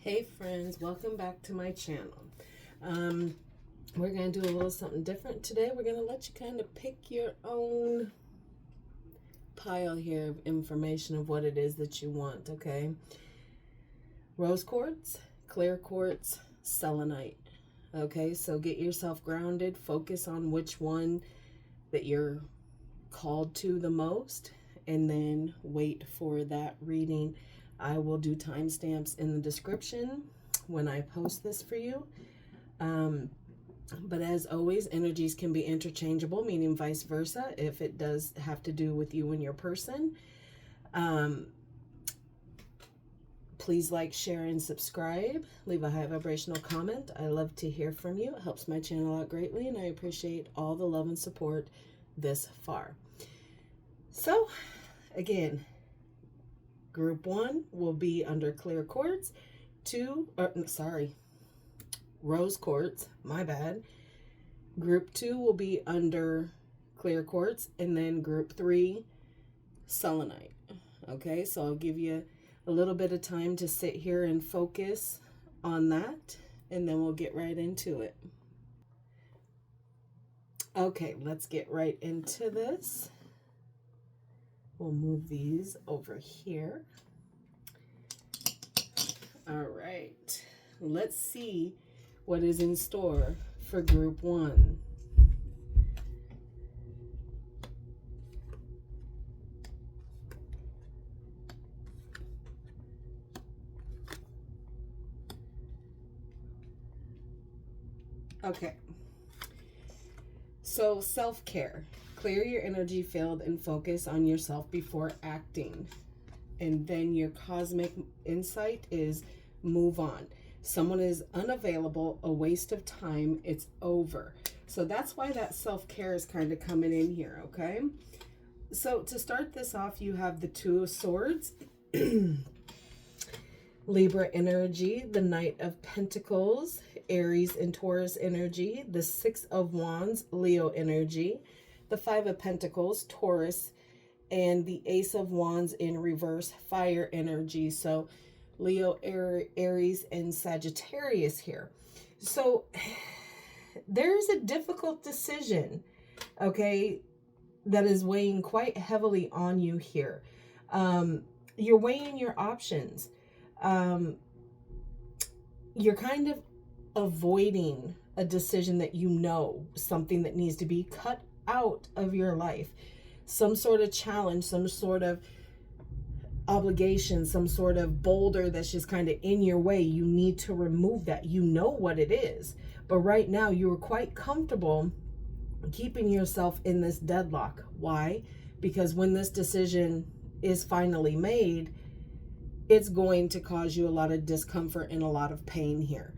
Hey friends, welcome back to my channel. We're going to do a little something different today. We're going to let you kind of pick your own pile here of information of what it is that you want, okay? Rose quartz, clear quartz, selenite. Okay, so get yourself grounded, focus on which one that you're called to the most, and then wait for that reading. I will do timestamps in the description when I post this for you. But as always, energies can be interchangeable, meaning vice versa, if it does have to do with you and your person. Please like, share, and subscribe. Leave a high vibrational comment. I love to hear from you. It helps my channel out greatly, and I appreciate all the love and support this far. So, again, group 1 will be under clear quartz. Rose quartz, my bad. Group 2 will be under clear quartz, and then group 3, selenite. Okay, so I'll give you a little bit of time to sit here and focus on that, and then we'll get right into it. Okay, let's get right into this. We'll move these over here. All right, let's see what is in store for group 1. Okay, so self-care. Clear your energy field and focus on yourself before acting. And then your cosmic insight is move on. Someone is unavailable, a waste of time, it's over. So that's why that self-care is kind of coming in here, okay? So to start this off, you have the Two of Swords, Libra energy, the Knight of Pentacles, Aries and Taurus energy, the Six of Wands, Leo energy, the Five of Pentacles, Taurus, and the Ace of Wands in reverse, fire energy. So Leo, Aries, and Sagittarius here. So there's a difficult decision, okay, that is weighing quite heavily on you here. You're weighing your options. You're kind of avoiding a decision that you know, something that needs to be cut out of your life. Some sort of challenge, some sort of obligation, some sort of boulder that's just kind of in your way. You need to remove that. You know what it is. But right now you're quite comfortable keeping yourself in this deadlock. Why? Because when this decision is finally made, it's going to cause you a lot of discomfort and a lot of pain here.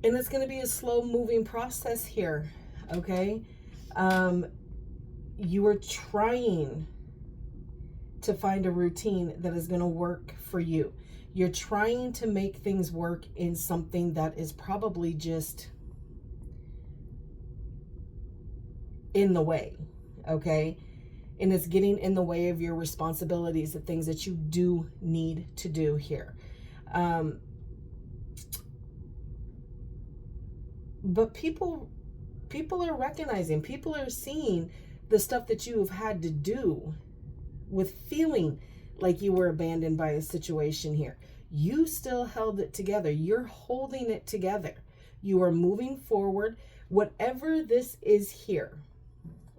And it's going to be a slow moving process here. Okay. You are trying to find a routine that is going to work for you. You're trying to make things work in something that is probably just in the way, okay? And it's getting in the way of your responsibilities, the things that you do need to do here. But people are recognizing, people are seeing the stuff that you have had to do with feeling like you were abandoned by a situation here. You still held it together. You're holding it together. You are moving forward. Whatever this is here,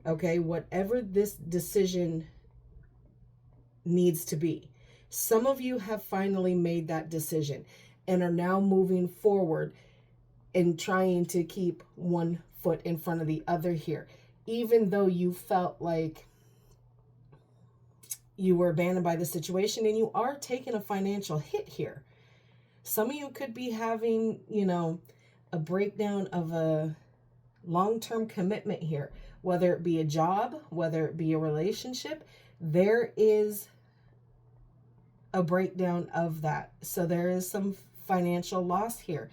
okay, whatever this decision needs to be, some of you have finally made that decision and are now moving forward and trying to keep one foot in front of the other here, even though you felt like you were abandoned by the situation and you are taking a financial hit here. Some of you could be having, a breakdown of a long-term commitment here, whether it be a job, whether it be a relationship. There is a breakdown of that. So there is some financial loss here.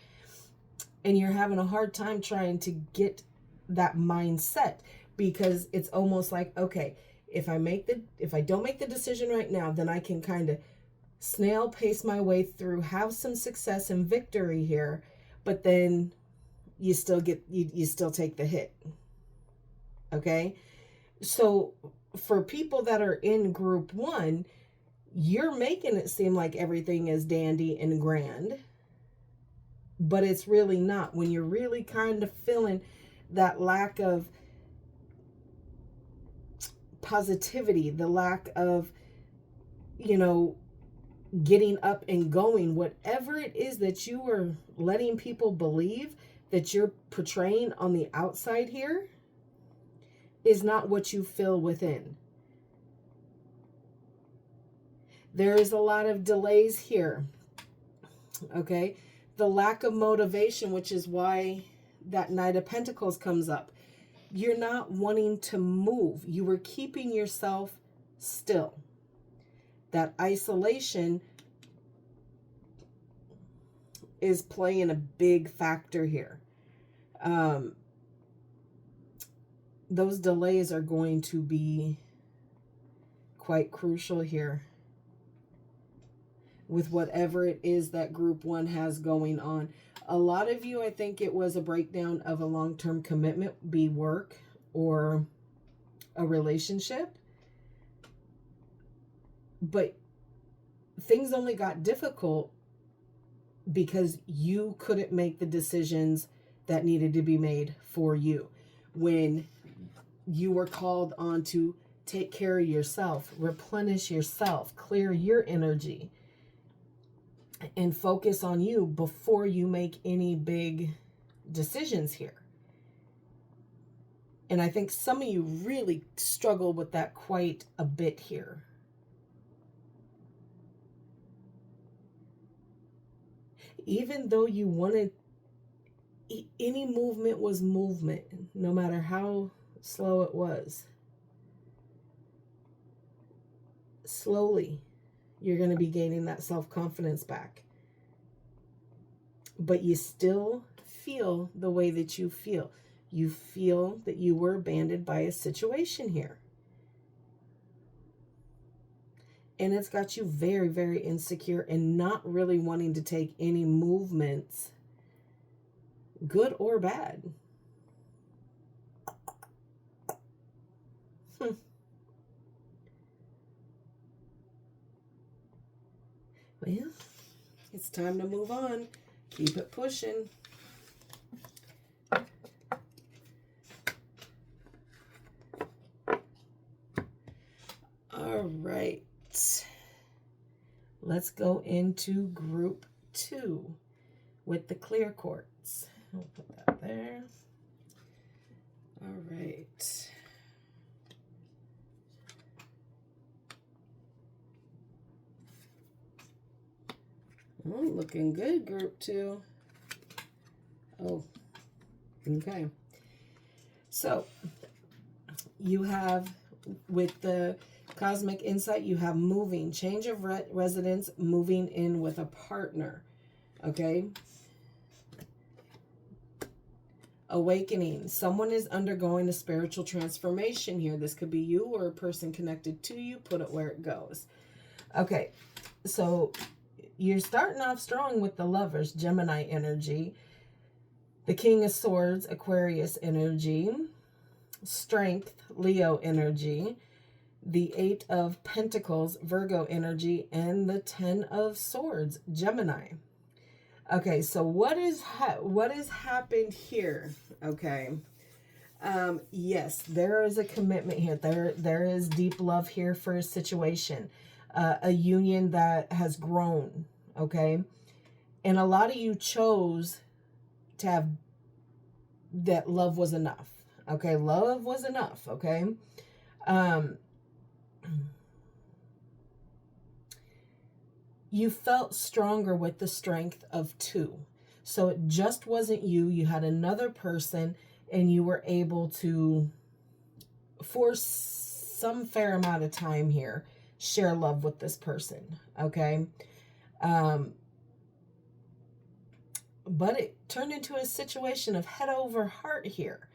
And you're having a hard time trying to get that mindset, because it's almost like, okay, if I don't make the decision right now, then I can kind of snail pace my way through, have some success and victory here, but then you still you still take the hit. Okay? So for people that are in group 1, you're making it seem like everything is dandy and grand, but it's really not. When you're really kind of feeling that lack of positivity, the lack of, getting up and going, whatever it is that you are letting people believe that you're portraying on the outside here is not what you feel within. There is a lot of delays here. Okay? The lack of motivation, which is why that Knight of Pentacles comes up. You're not wanting to move. You were keeping yourself still. That isolation is playing a big factor here. Those delays are going to be quite crucial here with whatever it is that group 1 has going on. A lot of you, I think it was a breakdown of a long-term commitment, be work or a relationship. But things only got difficult because you couldn't make the decisions that needed to be made for you. When you were called on to take care of yourself, replenish yourself, clear your energy, and focus on you before you make any big decisions here. And I think some of you really struggle with that quite a bit here. Even though you wanted, any movement was movement, no matter how slow it was. Slowly, you're going to be gaining that self-confidence back. But you still feel the way that you feel. You feel that you were abandoned by a situation here. And it's got you very, very insecure and not really wanting to take any movements, good or bad. Well, it's time to move on. Keep it pushing. All right. Let's go into group 2 with the clear quartz. I'll put that there. All right. Oh, looking good, group 2. Oh, okay. So you have, with the Cosmic Insight, you have moving, change of residence, moving in with a partner. Okay. Awakening. Someone is undergoing a spiritual transformation here. This could be you or a person connected to you. Put it where it goes. Okay. So you're starting off strong with the Lovers, Gemini energy. The King of Swords, Aquarius energy. Strength, Leo energy. The 8 of Pentacles, Virgo energy. And the 10 of Swords, Gemini. Okay, so what has happened here? Okay. Yes, there is a commitment here. There is deep love here for a situation. A union that has grown. Okay. And a lot of you chose to have that love was enough. Okay. Love was enough. Okay. You felt stronger with the strength of 2. So it just wasn't you. You had another person and you were able to, for some fair amount of time here, share love with this person. Okay. But it turned into a situation of head over heart here.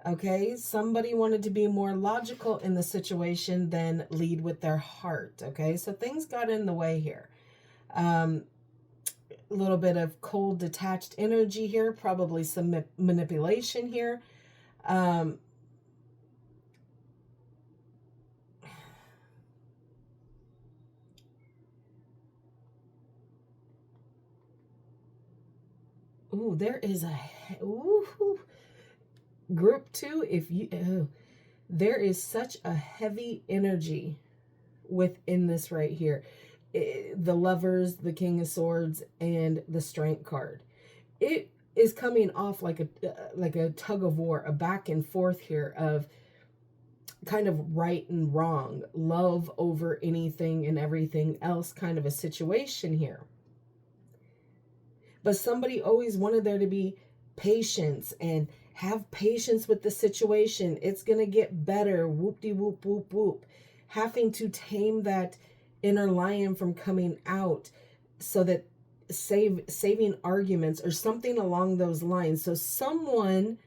Okay. Somebody wanted to be more logical in the situation than lead with their heart. Okay. So things got in the way here. A little bit of cold, detached energy here, probably some manipulation here. Ooh, there is a ooh, group 2. If you, there is such a heavy energy within this right here. The Lovers, the King of Swords, and the Strength card. It is coming off like a tug of war, a back and forth here of kind of right and wrong, love over anything and everything else kind of a situation here. But somebody always wanted there to be patience and have patience with the situation. It's going to get better. Whoop-de-whoop, whoop, whoop. Having to tame that inner lion from coming out so that saving arguments or something along those lines. So someone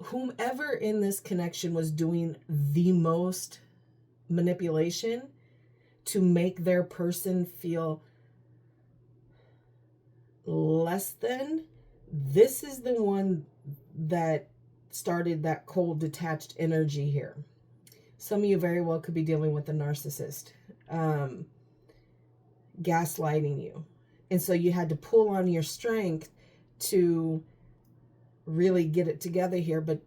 whomever in this connection was doing the most manipulation to make their person feel less than, this is the one that started that cold, detached energy here. Some of you very well could be dealing with a narcissist, gaslighting you. And so you had to pull on your strength to really get it together here, but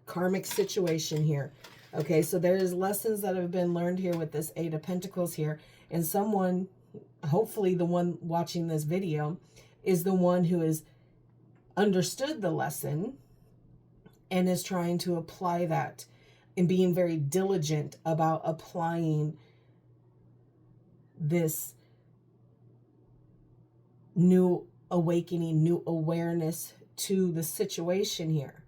karmic situation here. Okay, so there is lessons that have been learned here with this 8 of Pentacles here. And someone, hopefully the one watching this video, is the one who has understood the lesson and is trying to apply that and being very diligent about applying this new awakening, new awareness to the situation here.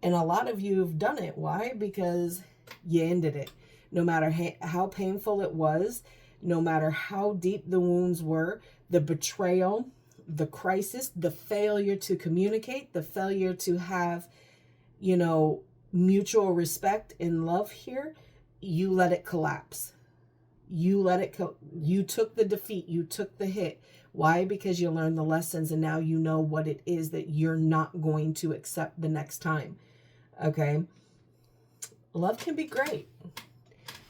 And a lot of you have done it. Why? Because you ended it. No matter how painful it was, no matter how deep the wounds were, the betrayal, the crisis, the failure to communicate, the failure to have, you know, mutual respect and love here, you let it collapse. You let it you took the defeat, you took the hit. Why? Because you learned the lessons and now you know what it is that you're not going to accept the next time. Okay? Love can be great,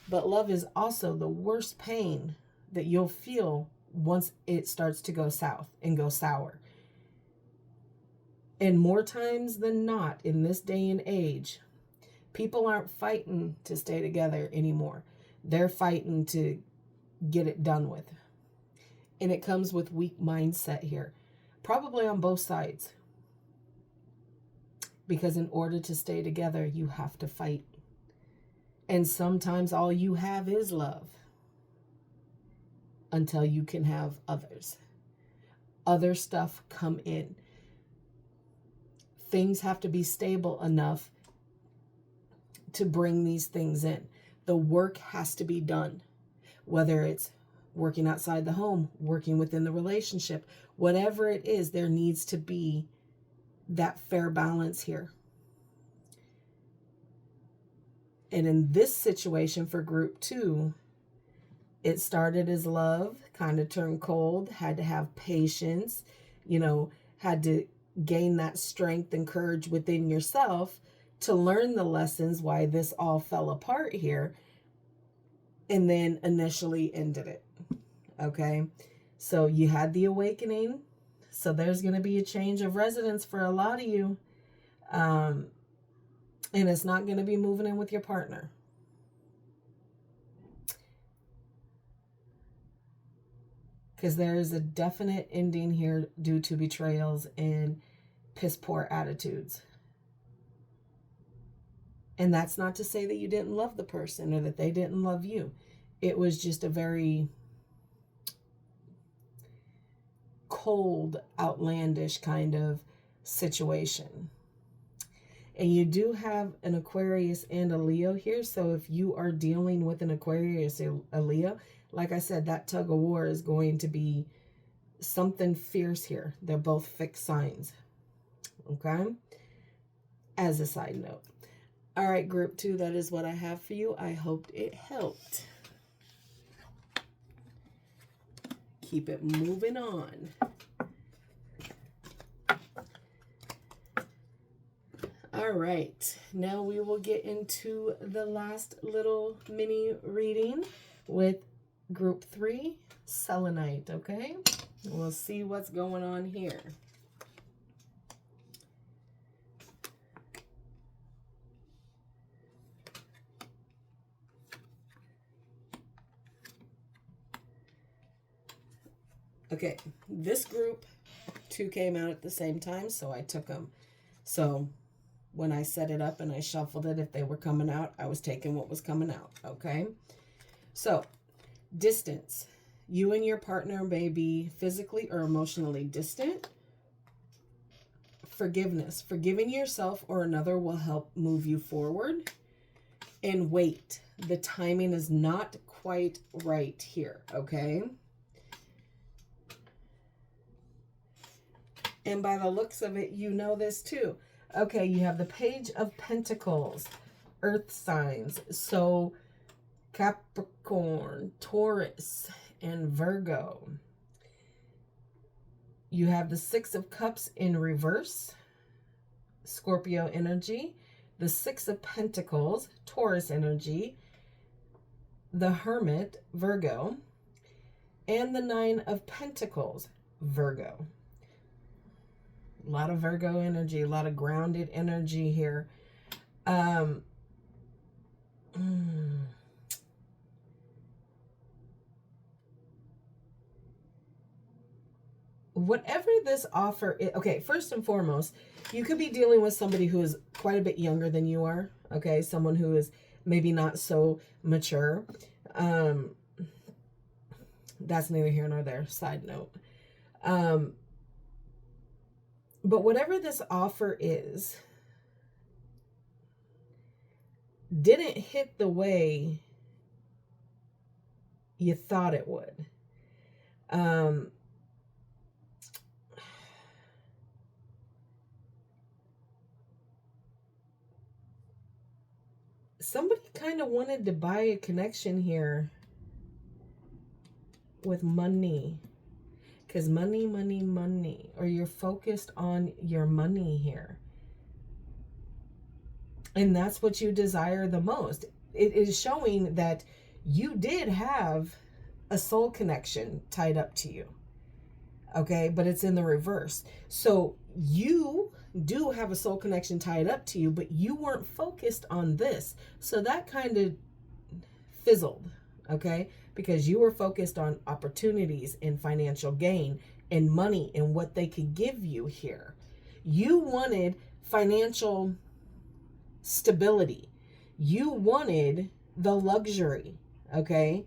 but love is also the worst pain that you'll feel once it starts to go south and go sour. And more times than not, in this day and age, people aren't fighting to stay together anymore. They're fighting to get it done with. And it comes with weak mindset here, probably on both sides. Because in order to stay together, you have to fight. And sometimes all you have is love until you can have others. Other stuff come in. Things have to be stable enough to bring these things in. The work has to be done, whether it's working outside the home, working within the relationship, whatever it is, there needs to be that fair balance here. And in this situation for group 2, it started as love, kind of turned cold, had to have patience, you know, had to gain that strength and courage within yourself to learn the lessons why this all fell apart here, and then initially ended it. Okay, so you had the awakening, so there's going to be a change of residence for a lot of you, and it's not going to be moving in with your partner. Because there is a definite ending here due to betrayals and piss poor attitudes. And that's not to say that you didn't love the person or that they didn't love you. It was just a very cold, outlandish kind of situation. And you do have an Aquarius and a Leo here. So if you are dealing with an Aquarius or a Leo, like I said, that tug of war is going to be something fierce here. They're both fixed signs. Okay? as a side note. All right, group 2, that is what I have for you. I hoped it helped. Keep it moving on. All right, now we will get into the last little mini reading with group 3, selenite, okay? We'll see what's going on here. Okay, this group 2 came out at the same time, so I took them. So when I set it up and I shuffled it, if they were coming out, I was taking what was coming out, okay? So, distance. You and your partner may be physically or emotionally distant. Forgiveness. Forgiving yourself or another will help move you forward. And wait. The timing is not quite right here, okay? And by the looks of it, you know this too. Okay, you have the Page of Pentacles, earth signs. So Capricorn, Taurus, and Virgo. You have the Six of Cups in reverse, Scorpio energy. The Six of Pentacles, Taurus energy. The Hermit, Virgo. And the Nine of Pentacles, Virgo. A lot of Virgo energy, a lot of grounded energy here. Whatever this offer is, okay, first and foremost, you could be dealing with somebody who is quite a bit younger than you are, okay? Someone who is maybe not so mature. That's neither here nor there, side note. But whatever this offer is, didn't hit the way you thought it would. Somebody kind of wanted to buy a connection here with money. Because money, money, money. Or you're focused on your money here. And that's what you desire the most. It is showing that you did have a soul connection tied up to you. Okay, but it's in the reverse. So you do have a soul connection tied up to you, but you weren't focused on this. So that kind of fizzled, okay? Because you were focused on opportunities and financial gain and money and what they could give you here. You wanted financial stability. You wanted the luxury, okay?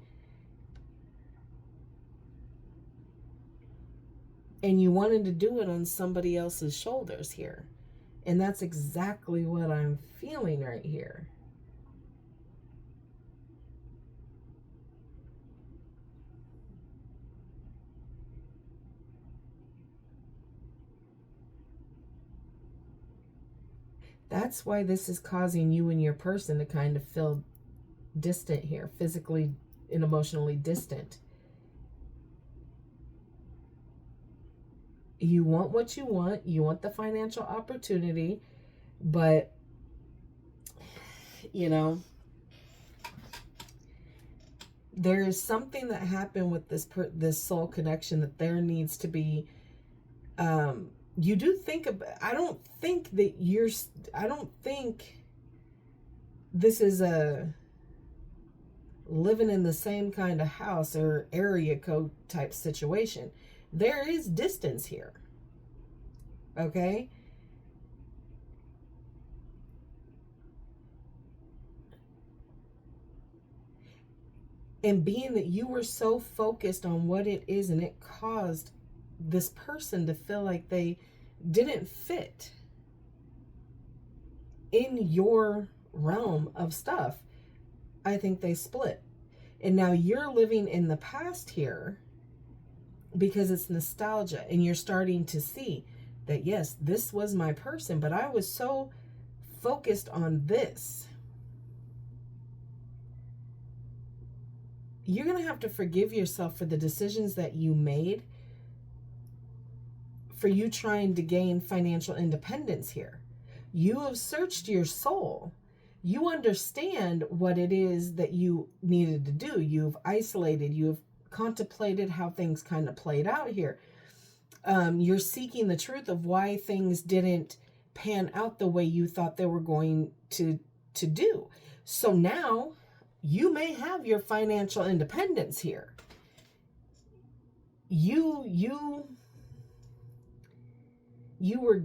And you wanted to do it on somebody else's shoulders here. And that's exactly what I'm feeling right here. That's why this is causing you and your person to kind of feel distant here, physically and emotionally distant. You want what you want the financial opportunity, but, you know, there is something that happened with this soul connection that there needs to be, you do think about, I don't think this is a living in the same kind of house or area code type situation. There is distance here. Okay? And being that you were so focused on what it is, and it caused this person to feel like they didn't fit in your realm of stuff, I think they split. And now you're living in the past here because it's nostalgia, and you're starting to see that, yes, this was my person, but I was so focused on this, you're going to have to forgive yourself for the decisions that you made, for you trying to gain financial independence here. You have searched your soul. You understand what it is that you needed to do. You've isolated, you've contemplated how things kind of played out here. You're seeking the truth of why things didn't pan out the way you thought they were going to do. So now you may have your financial independence here. You were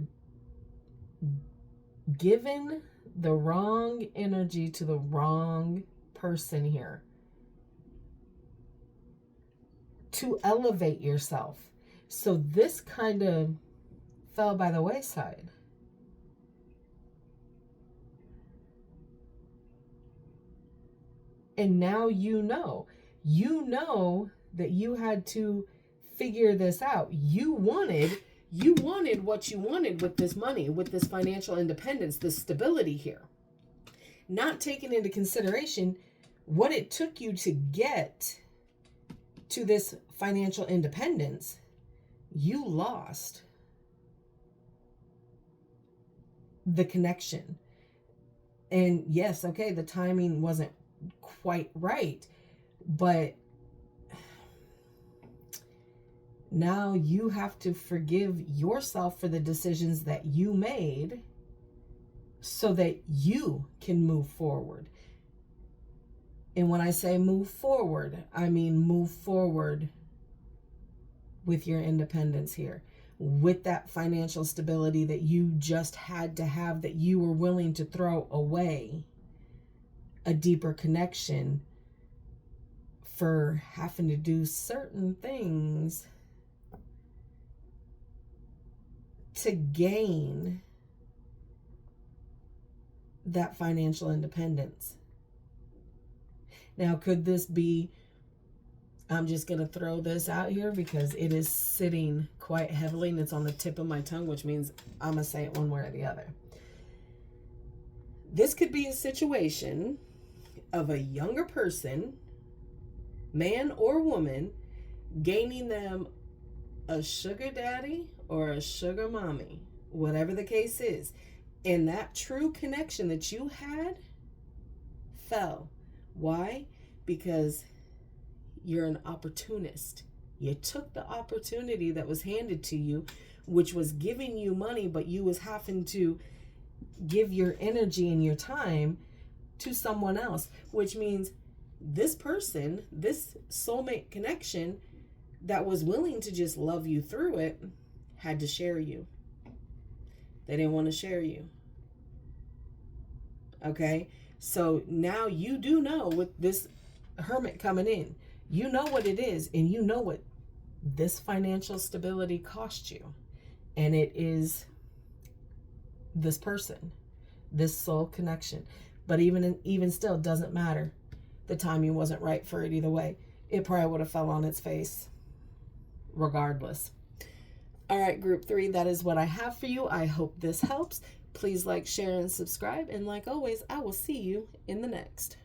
given the wrong energy to the wrong person here to elevate yourself. So this kind of fell by the wayside. And now you know that you had to figure this out. You wanted what you wanted with this money, with this financial independence, this stability here. Not taking into consideration what it took you to get to this financial independence. You lost the connection. And yes, okay, the timing wasn't quite right, but now you have to forgive yourself for the decisions that you made so that you can move forward. And when I say move forward, I mean move forward with your independence here, with that financial stability that you just had to have, that you were willing to throw away a deeper connection for having to do certain things to gain that financial independence. Now, could this be, I'm just going to throw this out here because it is sitting quite heavily and it's on the tip of my tongue, which means I'm going to say it one way or the other. This could be a situation of a younger person, man or woman, gaining them a sugar daddy or a sugar mommy, whatever the case is. And that true connection that you had fell. Why? Because you're an opportunist. You took the opportunity that was handed to you, which was giving you money, but you was having to give your energy and your time to someone else, which means this person, this soulmate connection that was willing to just love you through it, had to share you. They didn't want to share you. Okay? So now you do know, with this hermit coming in, you know what it is, and you know what this financial stability cost you. And it is this person, this soul connection. But even still, doesn't matter. The timing wasn't right for it either way. It probably would have fell on its face regardless. All right, group 3, that is what I have for you. I hope this helps. Please like, share, and subscribe. And like always, I will see you in the next.